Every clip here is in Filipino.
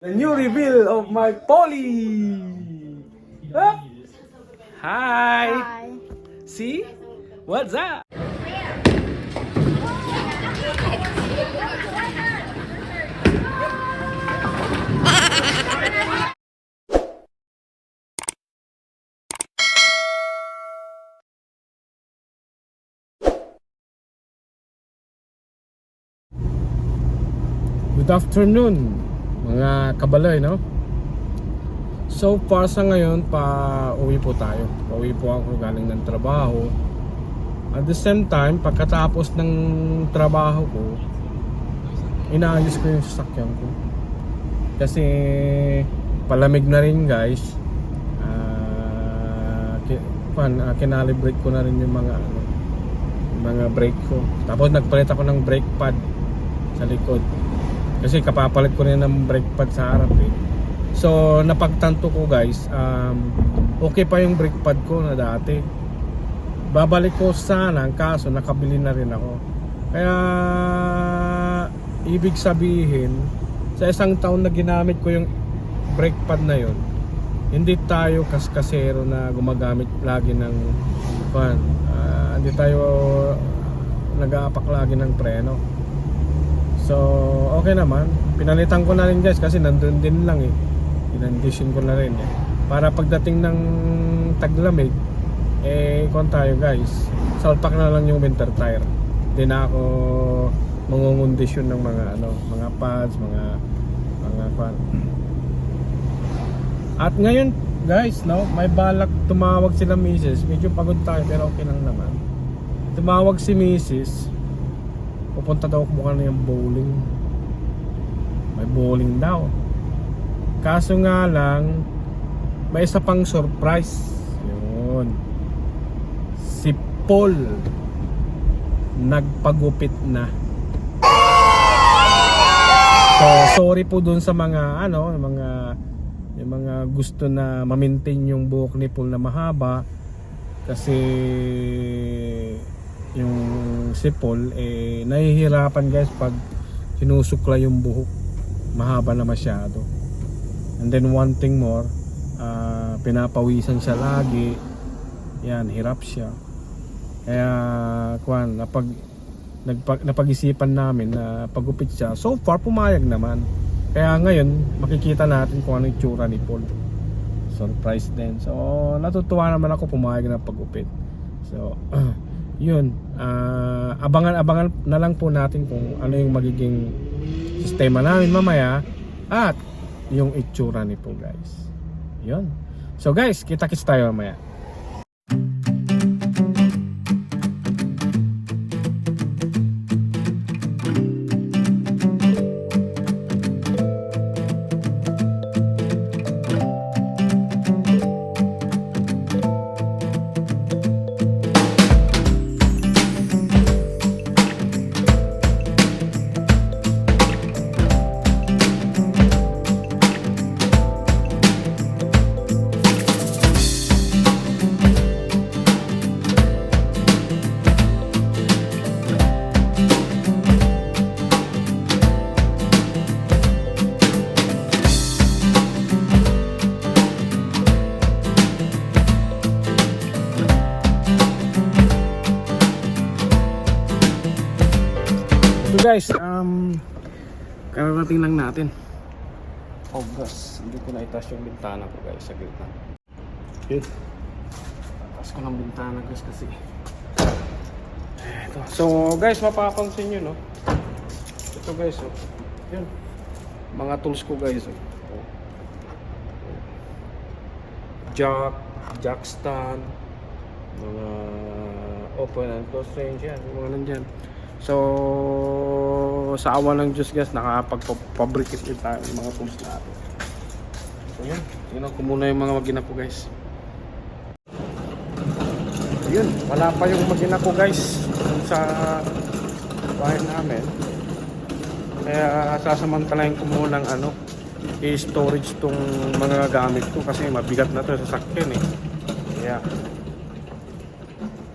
The new reveal of my Polly. Huh? Hi. Hi. See? What's up? Good afternoon, mga kabaloy, no? So far sa ngayon, uwi po tayo. Pauwi po ako galing ng trabaho. At the same time, pagkatapos ng trabaho ko, inaayos ko yung sasakyan ko. Kasi palamig na rin, guys. Kinalibrate ko na rin yung mga brake ko. Tapos nagpalit ako ng brake pad sa likod. Kasi kapapalit ko rin ng brake pad sa harap eh. So napagtanto ko, guys, okay pa yung brake pad ko na dati. Babalik ko sana, kaso nakabili na rin ako. Kaya ibig sabihin, sa isang taon na ginamit ko yung brake pad na yon, hindi tayo kaskasero na gumagamit lagi ng hindi tayo nag-aapak lagi ng preno. So okay naman, pinalitan ko na rin, guys, kasi nandun din lang eh. Inandisyon ko na rin eh, para pagdating ng taglamig kung tayo, guys, salpak na lang yung winter tire. Hindi na ako mangungundisyon ng mga pads, mga pan. At ngayon, guys, no, may balak tumawag sila Mrs. Medyo pagod tayo pero okay lang naman. Tumawag si Mrs. Pupunta daw ako mukha na yung bowling. May bowling daw. Kaso nga lang, may isa pang surprise. Yun. Si Paul nagpagupit na. So sorry po dun sa mga yung mga gusto na ma-maintain yung buhok ni Paul na mahaba, kasi yung si Paul nahihirapan, guys, pag sinusukla yung buhok, mahaba na masyado. And then one thing more, pinapawisan siya lagi. Yan, hirap siya. Kaya napag-isipan namin na pagupit siya. So far pumayag naman. Kaya ngayon makikita natin kung ano yung tsura ni Paul. Surprise din. So natutuwa naman ako, pumayag na pagupit. So yun, abangan na lang po natin kung ano yung magiging sistema namin mamaya at yung itsura ni Paul, guys. Yun. So guys, kita-kits tayo mamaya. So guys, kararating lang natin. Oh gosh, hindi ko na itas yung bintana ko, guys, sa gitna. Yun, tatas ko ng bintana, guys, kasi ito. So guys, mapapansin nyo, no, ito, guys, oh, yun, mga tools ko, guys, oh. Jack stand, mga open and close range, yan, mga nandyan. So sa awa ng Diyos, guys, nakapag-fabricate din tayo ng mga tools natin. So yun, tingnan ko muna yung mga magina ko, guys. So yun, wala pa yung magina ko, guys, sa bahay namin. Kaya sasamantalahin ko muna ng i-storage tong mga gamit ko, kasi mabigat na to sa sakyan eh. Kaya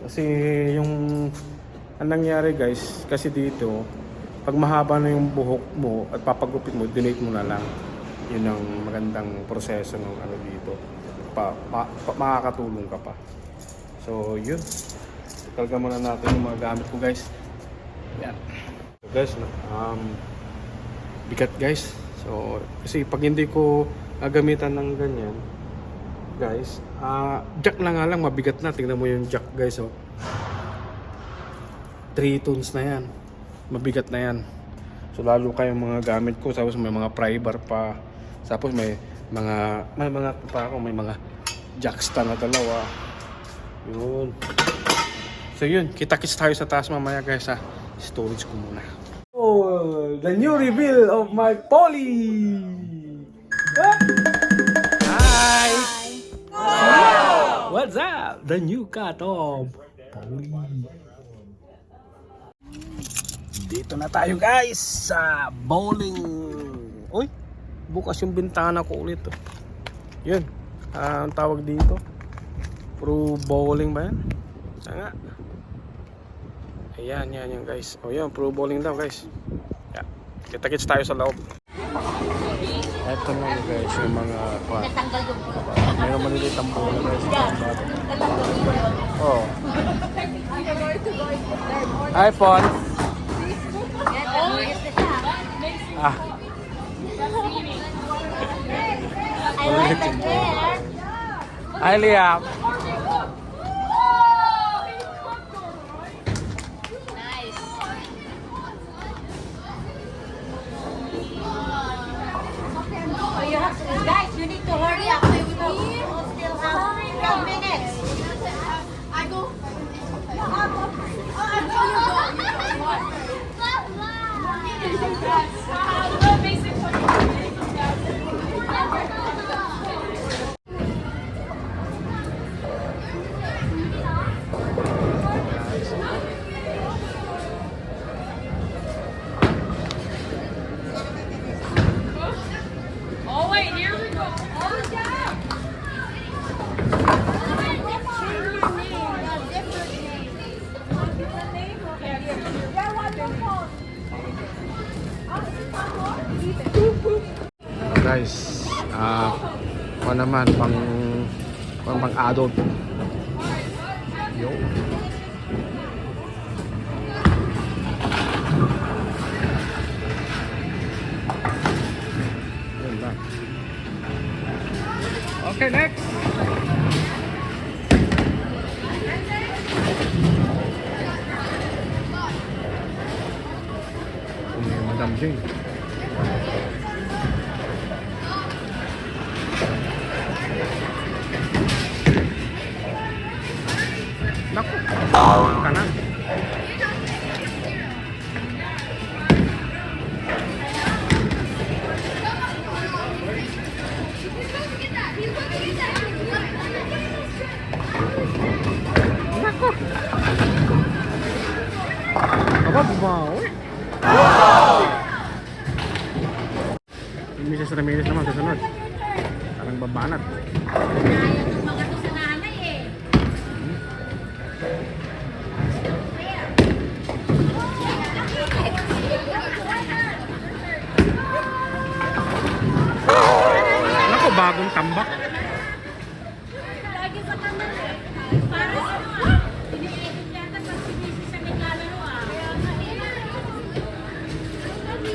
kasi yung ang nangyari, guys, kasi dito pag mahaba na yung buhok mo at papagupit mo, donate mo na lang. Yun ang magandang proseso ng ano dito. Makakatulong ka pa. So yun, kalga muna natin yung mga gamit ko guys. Yan. So guys, bigat guys. So kasi pag hindi ko gagamitan ng ganyan guys, jack na nga lang mabigat na. Tingnan mo yung jack guys, oh. 3 tons na yan, mabigat na yan. So lalo kayong mga gamit ko, tapos may mga pry bar pa, tapos may mga pa ako, may mga jackstand na dalawa. Yun. So yun, kita-kits tayo sa taas mamaya guys ha. Storage ko muna. Oh, the new reveal of my Polly. Hi. Wow. What's up? The new cat of Polly. Dito na tayo guys sa bowling. Uy, bukas yung bintana ko ulit. Oh. Yun, ang tawag dito. Pro bowling ba yan? Nga. Ayan, yan guys. O yan, pro bowling daw guys. Yeah. Kita-kits tayo sa loob. Eto na guys, yung mga mayroong maliliit ang bowling guys. Oh. iPhone. Ah. I like the hair. Hi, Liam. Nice. Oh, you have to, guys, you need to hurry up. We still have 12 minutes. I go. Oh wait, here we go. Oh yeah. Guys, ano naman pang adult. Yo. Yun lang. Okay, next. Madam Jane. Naku, kanan. Naku. Aba, bumawi. Yung Mrs. Ramirez naman susunod. Parang babanat. Naku, bagong tambak. Lagi sa kanan eh. Para iniikot yata pag sinisi sa naglalaro ah.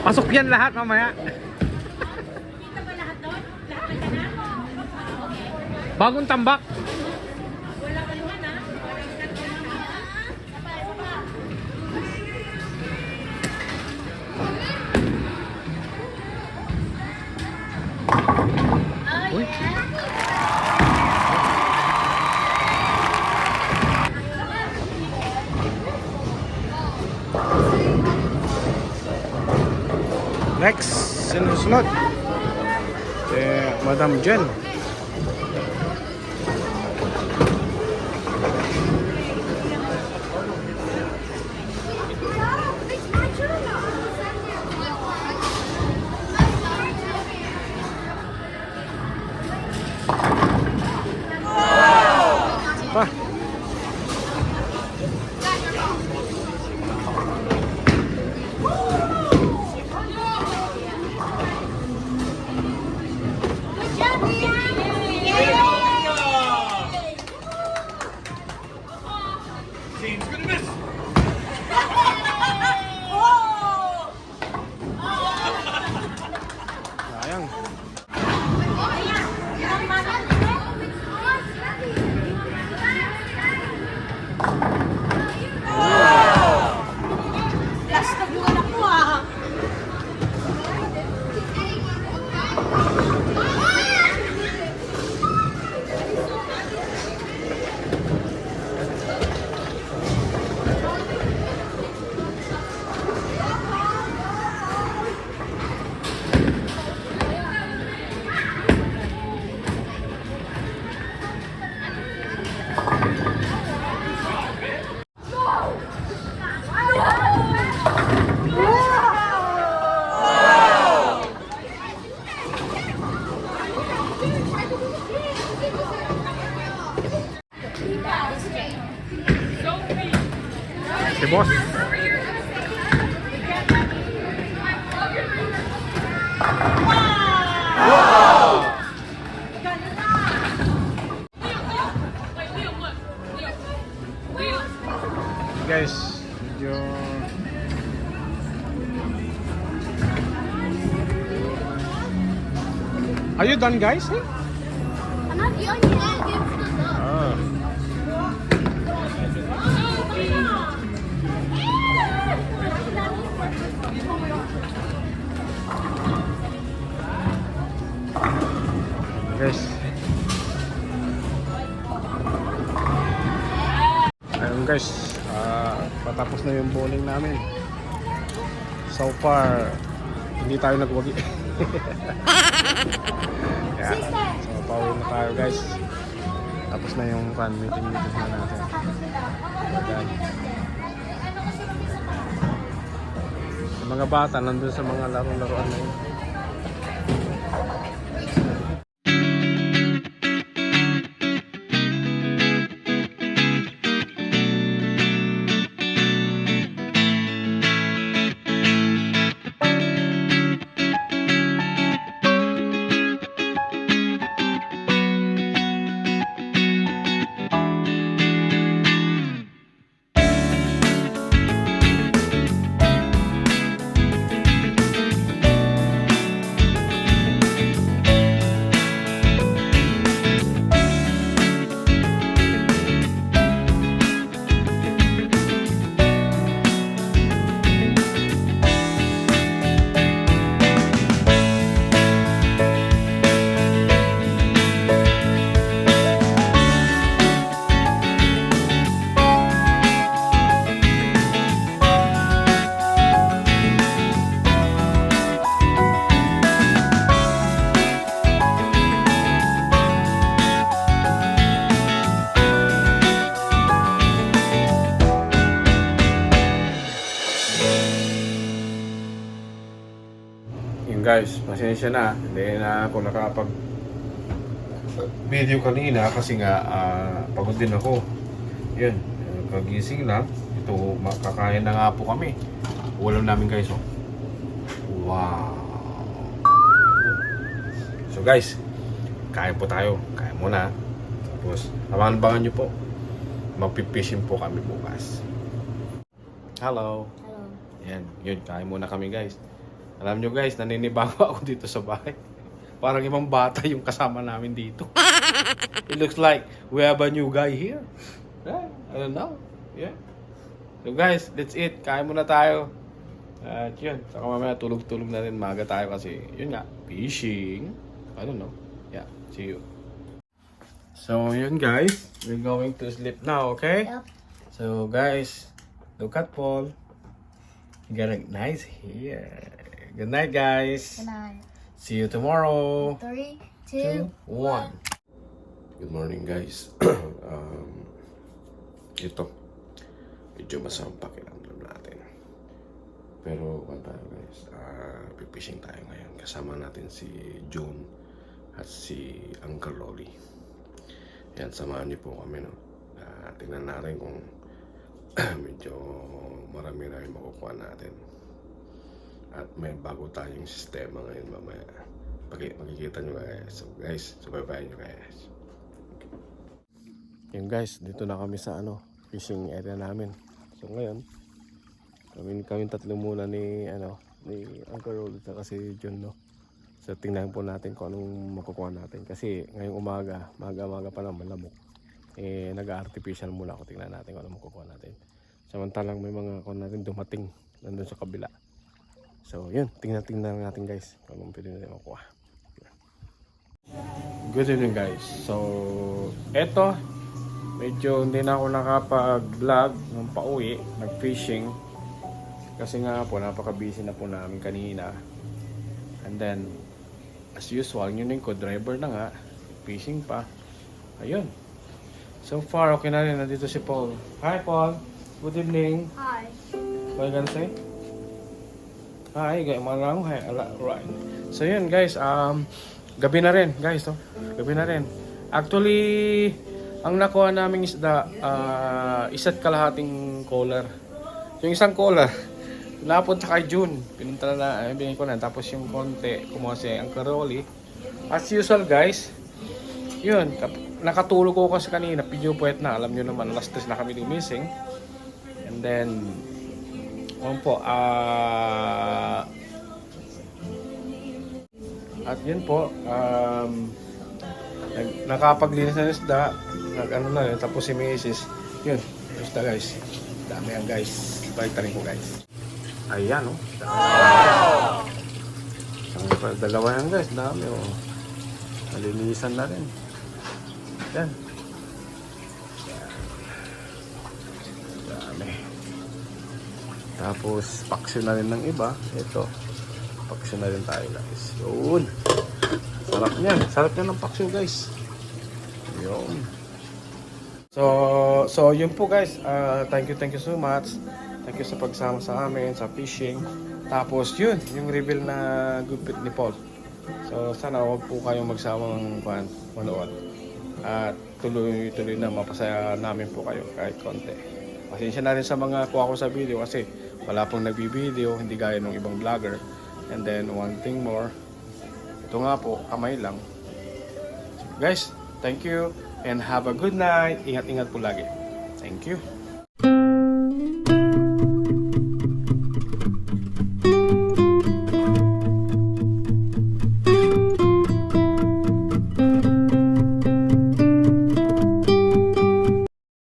Pasok yan lahat mamaya. Kita ba lahat doon? Lahat ng kanan? Okay. Bagong tambak. Wala kaluhan ah. Walang kaluhan. Uy. Next, sinusunod. Madam Jen. Pa. Si boss. Guys, medyo Are you done, guys? I'm not done yet. Ah. Guys. Ayun guys, patapos na yung bowling namin. So far, hindi tayo nagwagi. Kaya, so pauwi na tayo guys. Tapos na yung fan meeting na natin. Ayan. Yung mga bata nandun sa mga laro-laruan na yun. Yun guys, pasensya na. Hindi na ako nakapag video kanina kasi nga pagod din ako. Yun, kagising lang. Ito, makakain na nga po kami. Ulam namin guys, oh. Wow. So guys, kain po tayo. Kain muna. Tapos, abangan nyo po. Magpipishing po kami bukas. Hello. Hello. Yan, yun, kain muna kami guys. Alam nyo guys, naninibago ako dito sa bahay. Parang ibang bata yung kasama namin dito. It looks like we have a new guy here. Right? I don't know. Yeah. So guys, that's it. Kain muna tayo. At yun, saka mamaya tulog-tulog na rin. Maga tayo kasi, yun nga, fishing. I don't know. Yeah, see you. So yun guys, we're going to sleep now, okay? Yep. So guys, look at Paul. You got a nice hair. Good night, guys. Good night. See you tomorrow. 3, 2, 2, 1. Good morning, guys. Ito, medyo masamang pakiramdam natin. Pero, ano tayo, guys? Pipishing tayo ngayon. Kasama natin si June at si Uncle Rolly. Yan, samahan niyo po kami, no? Tingnan natin kung medyo marami na yung makukuha natin. At may bago tayong sistema ngayon mamaya. Makikita nyo guys. So guys, subaybayan nyo guys. Yun guys, dito na kami sa fishing area namin. So ngayon, kami tatlo muna ni Uncle Rolly at si John, no. So tingnan po natin kung anong makukuha natin. Kasi ngayong umaga pa lang malamok. Nag-artificial muna ako. Tingnan natin kung anong makukuha natin. Samantalang may mga kung natin dumating nandun sa kabila. So yun, tingnan natin guys kung anong pwede natin makuha. Good evening guys. So eto, medyo hindi na ako nakapag-vlog nung pauwi, nag-fishing. Kasi nga po, napaka-busy na po namin kanina. And then, as usual, yun yung co-driver na nga, fishing pa. Ayun. So far, okay na rin. Nandito si Paul. Hi Paul. Good evening. Hi. What are you gonna say? Hi, gaya mo lang. Hi, right. So yun guys, gabi na rin guys, oh. Gabi na rin. Actually, ang nakuha naming isda, isa't kalahating collar. Yung isang cola, napunta kay June. Pinunta na, bigyan ko na. Tapos yung konti, kumuha si Uncle Rolly. As usual guys, yun, nakatulog ko kasi kanina, video puwet na. Alam nyo naman, alas 3 na kami lumising. And then, po, at yun po, nakapaglinis ng isda, nag-ano na yun, tapos si Mrs. Yun, isda guys. Dami yan guys. Balik ko guys. Ayan, oh. Wow! Dalawa yan guys, dami, oh. Nalinisan na rin. Yan. Dami. Tapos, paksyo na rin ng iba. Ito. Paksyo na rin tayo guys. Yun. Sarap niyan. Sarap niyan ng paksyo guys. Yun. So yun po guys. Thank you so much. Thank you sa pagsama sa amin, sa fishing. Tapos yun, yung reveal na gupit ni Paul. So sana huwag po kayong magsawang manood. At tuloy-tuloy na mapasaya namin po kayo kahit konti. Pasensya na rin sa mga kuha ko sa video kasi wala pong nagbibideo, hindi gaya ng ibang vlogger. And then one thing more, ito nga po, kamay lang. Guys, thank you and have a good night. Ingat-ingat po lagi. Thank you.